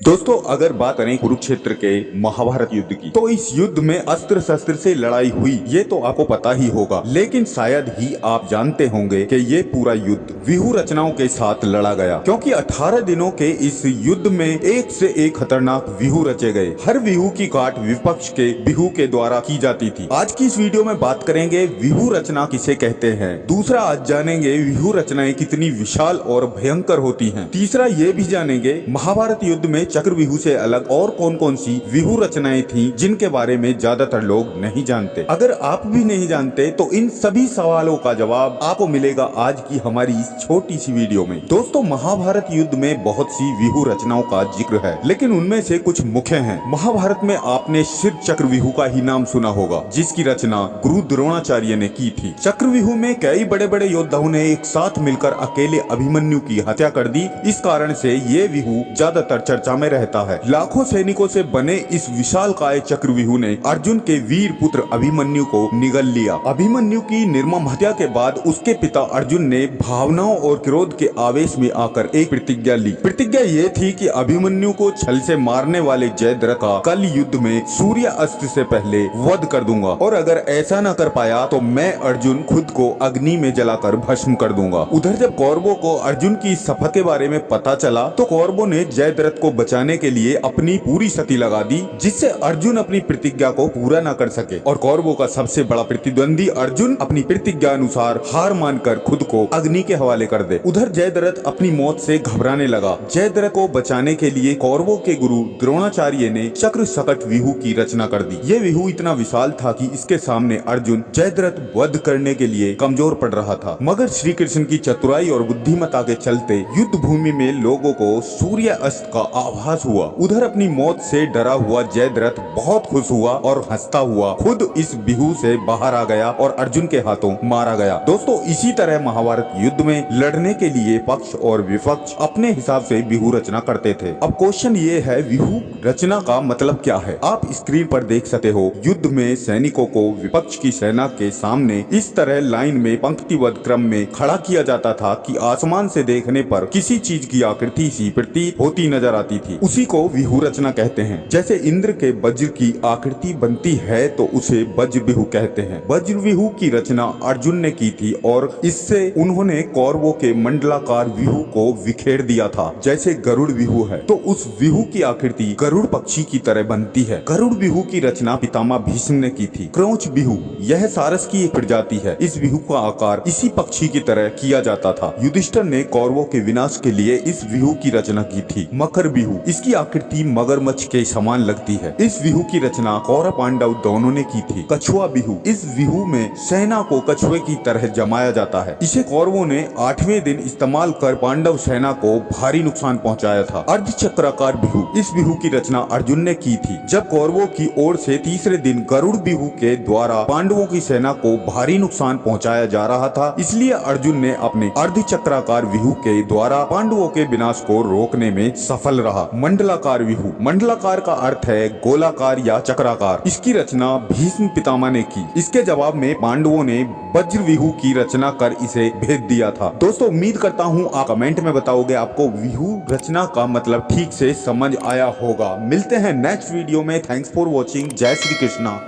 दोस्तों, अगर बात करें कुरुक्षेत्र के महाभारत युद्ध की, तो इस युद्ध में अस्त्र शस्त्र से लड़ाई हुई, ये तो आपको पता ही होगा। लेकिन शायद ही आप जानते होंगे कि ये पूरा युद्ध व्यूह रचनाओं के साथ लड़ा गया, क्योंकि 18 दिनों के इस युद्ध में एक से एक खतरनाक व्यूह रचे गए। हर व्यूह की काट विपक्ष के व्यूह के द्वारा की जाती थी। आज की इस वीडियो में बात करेंगे व्यूह रचना किसे कहते हैं। दूसरा, आज जानेंगे व्यूह रचनाएं कितनी विशाल और भयंकर होती हैं। तीसरा, ये भी जानेंगे महाभारत युद्ध में चक्रव्यूह से अलग और कौन कौन सी व्यूह रचनाएं थी जिनके बारे में ज्यादातर लोग नहीं जानते। अगर आप भी नहीं जानते तो इन सभी सवालों का जवाब आपको मिलेगा आज की हमारी इस छोटी सी वीडियो में। दोस्तों, महाभारत युद्ध में बहुत सी व्यूह रचनाओं का जिक्र है, लेकिन उनमें से कुछ मुख्य हैं। महाभारत में आपने सिर्फ चक्रव्यूह का ही नाम सुना होगा, जिसकी रचना गुरु द्रोणाचार्य ने की थी। चक्रव्यूह में कई बड़े बड़े योद्धाओं ने एक साथ मिलकर अकेले अभिमन्यु की हत्या कर दी। इस कारण से ये व्यूह ज्यादातर चर्चा में रहता है। लाखों सैनिकों से बने इस विशालकाय चक्रव्यूह ने अर्जुन के वीर पुत्र अभिमन्यु को निगल लिया। अभिमन्यु की निर्मम हत्या के बाद उसके पिता अर्जुन ने भावनाओं और क्रोध के आवेश में आकर एक प्रतिज्ञा ली। प्रतिज्ञा ये थी कि अभिमन्यु को छल से मारने वाले जयद्रथ का कल युद्ध में सूर्य अस्त से पहले वध कर दूंगा, और अगर ऐसा न कर पाया तो मैं अर्जुन खुद को अग्नि में जलाकर भस्म कर दूंगा। उधर जब कौरवों को अर्जुन की शपथ के बारे में पता चला तो कौरवों ने जयद्रथ को बचाने के लिए अपनी पूरी शक्ति लगा दी, जिससे अर्जुन अपनी प्रतिज्ञा को पूरा न कर सके, और कौरवों का सबसे बड़ा प्रतिद्वंदी अर्जुन अपनी प्रतिज्ञा अनुसार हार मानकर खुद को अग्नि के हवाले कर दे। उधर जयद्रथ अपनी मौत से घबराने लगा। जयद्रथ को बचाने के लिए कौरवों के गुरु द्रोणाचार्य ने चक्र सकट व्यूह की रचना कर दी। ये व्यूह इतना विशाल था कि इसके सामने अर्जुन जयद्रथ वध करने के लिए कमजोर पड़ रहा था, मगर श्री कृष्ण की चतुराई और बुद्धिमत्ता के चलते युद्ध भूमि में लोगों को सूर्य अस्त का आभास हुआ। उधर अपनी मौत से डरा हुआ जयद्रथ बहुत खुश हुआ और हंसता हुआ खुद इस व्यूह से बाहर आ गया और अर्जुन के हाथों मारा गया। दोस्तों, इसी तरह महाभारत युद्ध में लड़ने के लिए पक्ष और विपक्ष अपने हिसाब से व्यूह रचना करते थे। अब क्वेश्चन ये है, व्यूह रचना का मतलब क्या है। आप स्क्रीन पर देख सकते हो, युद्ध में सैनिकों को विपक्ष की सेना के सामने इस तरह लाइन में पंक्तिबद्ध क्रम में खड़ा किया जाता था कि आसमान से देखने पर किसी चीज की आकृति सी प्रतीत होती नजर आती थी। उसी को व्यूह रचना कहते हैं। जैसे इंद्र के वज्र की आकृति बनती है तो उसे वज्र व्यूह कहते हैं। वज्र व्यूह की रचना अर्जुन ने की थी और इससे उन्होंने कौरवों के मंडलाकार व्यूह को विखेर दिया था। जैसे गरुड़ व्यूह है तो उस व्यूह की आकृति गरुड़ पक्षी की तरह बनती है। गरुड़ व्यूह की रचना पितामह भीष्म ने की थी। क्रौंच व्यूह, यह सारस की एक प्रजाति है। इस व्यूह का आकार इसी पक्षी की तरह किया जाता था। युधिष्ठिर ने कौरवों के विनाश के लिए इस व्यूह की रचना की थी। मकर व्यूह, इसकी आकृति मगरमच्छ के समान लगती है। इस व्यूह की रचना कौरव पांडव दोनों ने की थी। कछुआ व्यूह, इस व्यूह में सेना को कछुए की तरह जमाया जाता है। इसे कौरवों ने 8वें दिन इस्तेमाल कर पांडव सेना को भारी नुकसान पहुंचाया था। अर्धचक्राकार व्यूह, इस व्यूह की रचना अर्जुन ने की थी। जब कौरवों की ओर से तीसरे दिन गरुड़ व्यूह के द्वारा पांडवों की सेना को भारी नुकसान पहुंचाया जा रहा था, इसलिए अर्जुन ने अपने अर्धचक्राकार व्यूह के द्वारा पांडवों के विनाश को रोकने में सफल रहा। मंडलाकार व्यूह, मंडलाकार का अर्थ है गोलाकार या चक्राकार। इसकी रचना भीष्म पितामह ने की। इसके जवाब में पांडवों ने वज्र व्यूह की रचना कर इसे भेद दिया था। दोस्तों, उम्मीद करता हूँ आप कमेंट में बताओगे आपको व्यूह रचना का मतलब ठीक से समझ आया होगा। मिलते हैं नेक्स्ट वीडियो में। Thanks for watching. जय श्री कृष्णा।